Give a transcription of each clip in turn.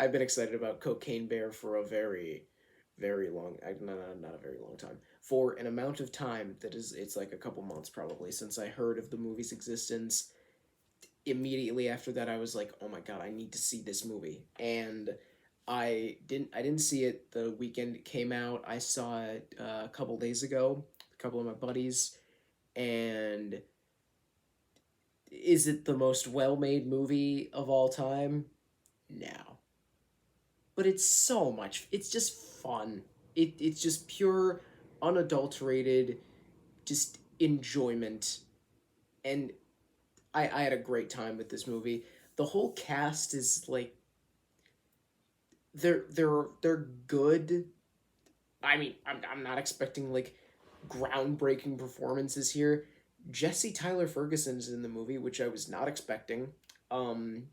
I've been excited about Cocaine Bear for a very, very long, not a very long time, for an amount of time that is, it's like a couple months probably since I heard of the movie's existence. Immediately after that, I was like, oh my god, I need to see this movie. And I didn't see it the weekend it came out. I saw it a couple days ago, a couple of my buddies, and is it the most well-made movie of all time? No. But it's so much. It's just fun. It's just pure, unadulterated, just enjoyment. And I had a great time with this movie. The whole cast is like they're good. I mean, I'm not expecting like groundbreaking performances here. Jesse Tyler Ferguson's in the movie, which I was not expecting. Um,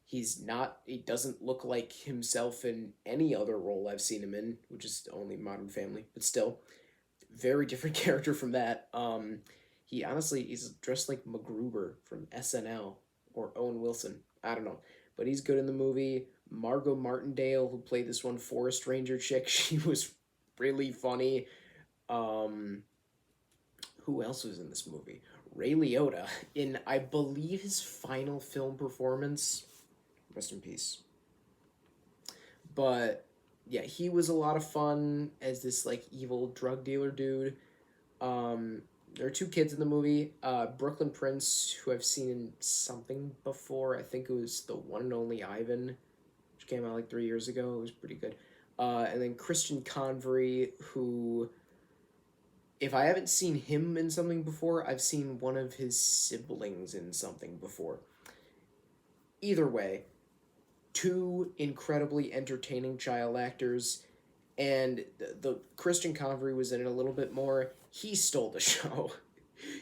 he's not. He doesn't look like himself in any other role I've seen him in, which is only Modern Family. But still, very different character from that. He honestly is dressed like MacGruber from SNL or Owen Wilson. I don't know, but he's good in the movie. Margot Martindale, who played this one forest ranger chick, she was really funny. Um, who else was in this movie? Ray Liotta in, I believe, his final film performance. Rest in peace. But yeah, he was a lot of fun as this like evil drug dealer dude. There are two kids in the movie. Brooklyn Prince, who I've seen in something before. I think it was the one and only Ivan, which came out like 3 years ago. It was pretty good. And then Christian Convery, who, if I haven't seen him in something before, I've seen one of his siblings in something before. Either way, two incredibly entertaining child actors, and the Christian Convery was in it a little bit more. He stole the show.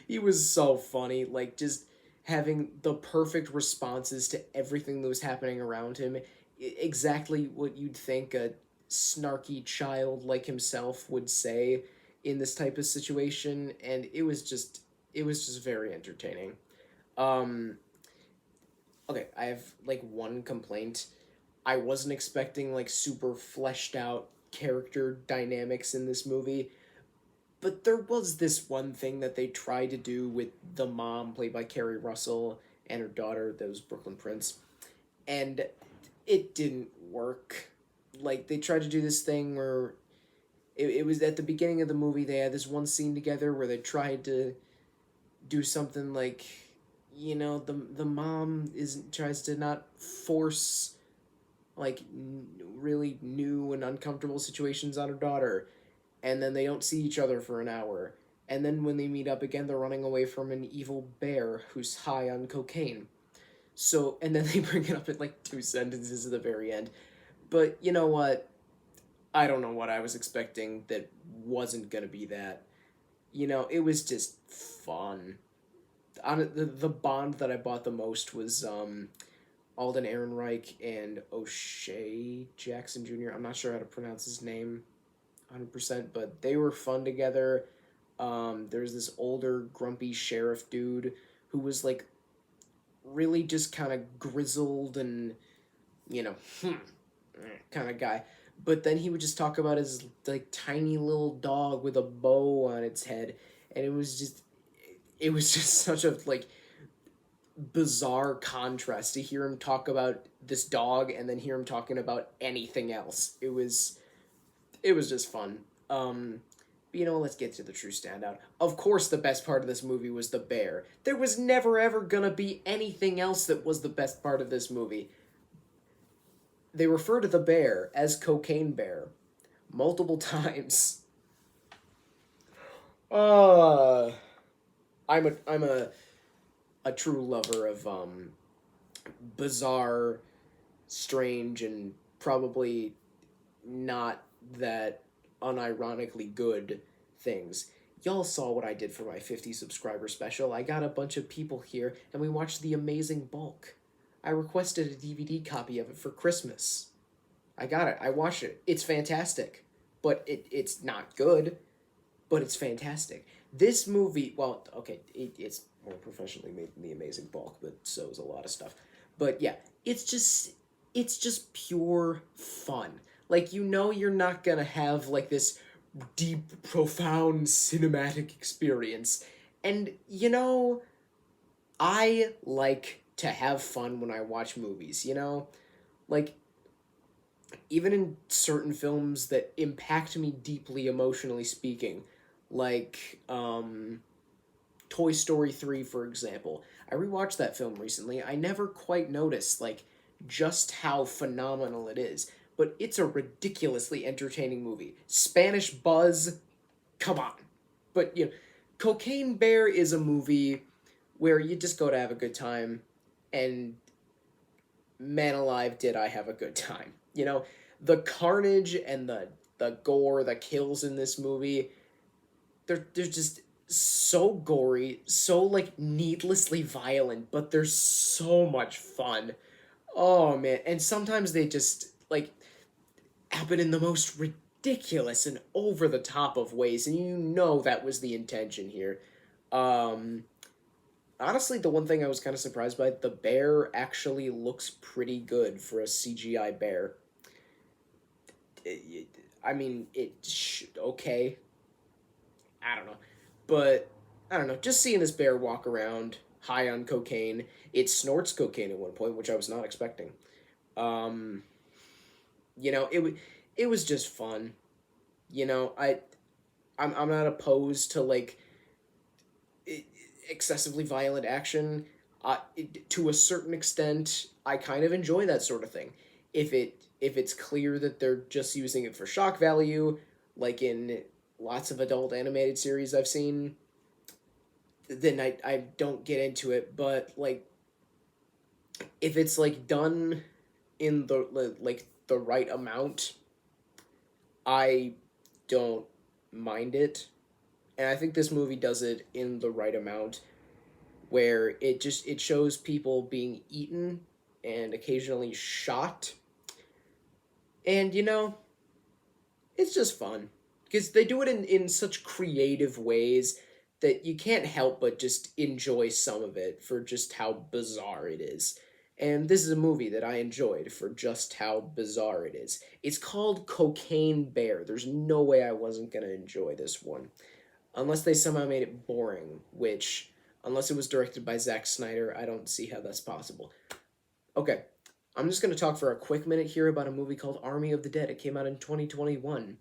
He was so funny, like just having the perfect responses to everything that was happening around him. Exactly what you'd think a snarky child like himself would say in this type of situation, and it was just very entertaining. Um, okay, I have like one complaint. I wasn't expecting like super fleshed out character dynamics in this movie, but there was this one thing that they tried to do with the mom, played by Carrie Russell, and her daughter, that was Brooklyn Prince, and it didn't work. Like, they tried to do this thing where it was at the beginning of the movie, they had this one scene together where they tried to do something like, the mom is tries to not force like really new and uncomfortable situations on her daughter, and then they don't see each other for an hour, and then when they meet up again, they're running away from an evil bear who's high on cocaine. So, and then they bring it up in like two sentences at the very end. But you know what? I don't know what I was expecting that wasn't gonna be that. It was just fun. The bond that I bought the most was Alden Ehrenreich and O'Shea Jackson Jr. I'm not sure how to pronounce his name 100%, but they were fun together. There's this older, grumpy sheriff dude who was like really just kind of grizzled and, you know, kind of guy. But then he would just talk about his like tiny little dog with a bow on its head, and it was just such a like bizarre contrast to hear him talk about this dog and then hear him talking about anything else. It was just fun. But let's get to the true standout. Of course, the best part of this movie was the bear. There was never ever gonna be anything else that was the best part of this movie. They refer to the bear as Cocaine Bear multiple times. Uh I'm a true lover of bizarre, strange, and probably not that unironically good things. Y'all saw what I did for my 50 subscriber special. I got a bunch of people here and we watched The Amazing Bulk. I requested a DVD copy of it for Christmas. I got it. I watched it. It's fantastic. But it's not good, but it's fantastic. This movie, well, okay, it's more professionally made than The Amazing Bulk, but so is a lot of stuff. But yeah, it's just it's just pure fun. Like, you know, you're not gonna have like this deep, profound cinematic experience. And, you know, I like to have fun when I watch movies, you know? Like, even in certain films that impact me deeply emotionally speaking, like Toy Story 3, for example. I rewatched that film recently. I never quite noticed, like, just how phenomenal it is. But it's a ridiculously entertaining movie. Spanish Buzz, come on. But, you know, Cocaine Bear is a movie where you just go to have a good time, and man alive, did I have a good time. You know, the carnage and the gore, the kills in this movie, they're just so gory, so like needlessly violent, but they're so much fun. Oh man, and sometimes they just like happen in the most ridiculous and over the top of ways, and you know that was the intention here. Um Honestly, the one thing I was kind of surprised by, the bear actually looks pretty good for a CGI bear. I mean, okay. I don't know. But, I don't know. Just seeing this bear walk around high on cocaine. It snorts cocaine at one point, which I was not expecting. Um, you know, it was just fun. You know, I'm not opposed to, like, excessively violent action. To a certain extent, I kind of enjoy that sort of thing. If it's clear that they're just using it for shock value, like in lots of adult animated series I've seen, then I don't get into it. But like if it's like done in the like the right amount, I don't mind it. And I think this movie does it in the right amount where it shows people being eaten and occasionally shot. And you know, it's just fun because they do it in such creative ways that you can't help but just enjoy some of it for just how bizarre it is. And this is a movie that I enjoyed for just how bizarre it is. It's called Cocaine Bear. There's no way I wasn't going to enjoy this one. Unless they somehow made it boring, which, unless it was directed by Zack Snyder, I don't see how that's possible. Okay, I'm just going to talk for a quick minute here about a movie called Army of the Dead. It came out in 2021.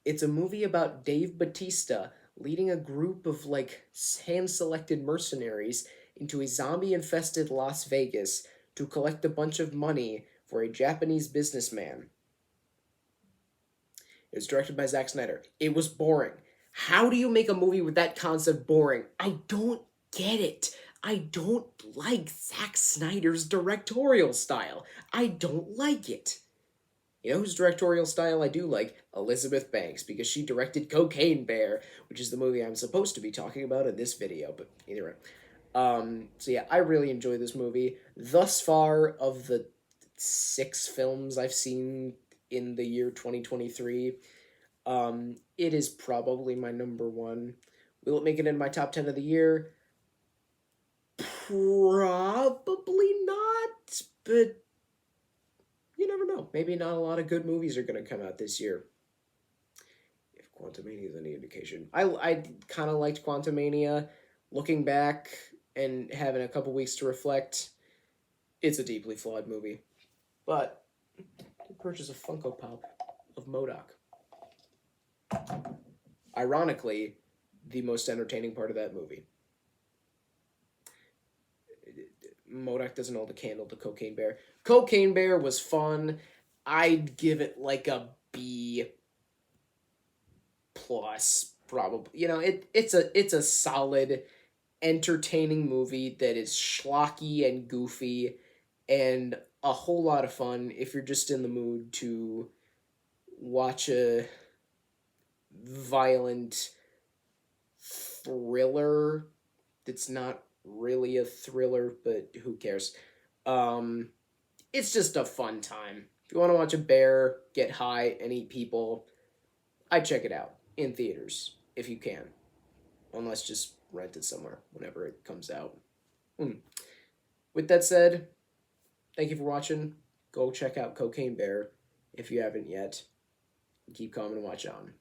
It's a movie about Dave Bautista leading a group of like hand selected mercenaries into a zombie infested Las Vegas to collect a bunch of money for a Japanese businessman. It was directed by Zack Snyder. It was boring. How do you make a movie with that concept boring? I don't get it. I don't like Zack Snyder's directorial style. I don't like it. You know whose directorial style I do like? Elizabeth Banks, because she directed Cocaine Bear, which is the movie I'm supposed to be talking about in this video, but either way. So yeah, I really enjoy this movie. Thus far, of the 6 films I've seen in the year 2023, it is probably my number one. Will it make it in my top 10 of the year? Probably not, but you never know. Maybe not a lot of good movies are going to come out this year. If Quantumania is any indication. I kind of liked Quantumania. Looking back and having a couple weeks to reflect, it's a deeply flawed movie. But I did purchase a Funko Pop of MODOK. Ironically, the most entertaining part of that movie. MODOK doesn't hold a candle to Cocaine Bear. Cocaine Bear was fun. I'd give it like a B plus, probably. You know, it's a solid, entertaining movie that is schlocky and goofy, and a whole lot of fun if you're just in the mood to watch a violent thriller that's not really a thriller, but who cares? Um, it's just a fun time. If you want to watch a bear get high and eat people, I'd check it out in theaters if you can. Unless just rent it somewhere whenever it comes out. With that said, thank you for watching. go check out Cocaine Bear if you haven't yet. Keep calm and watch on.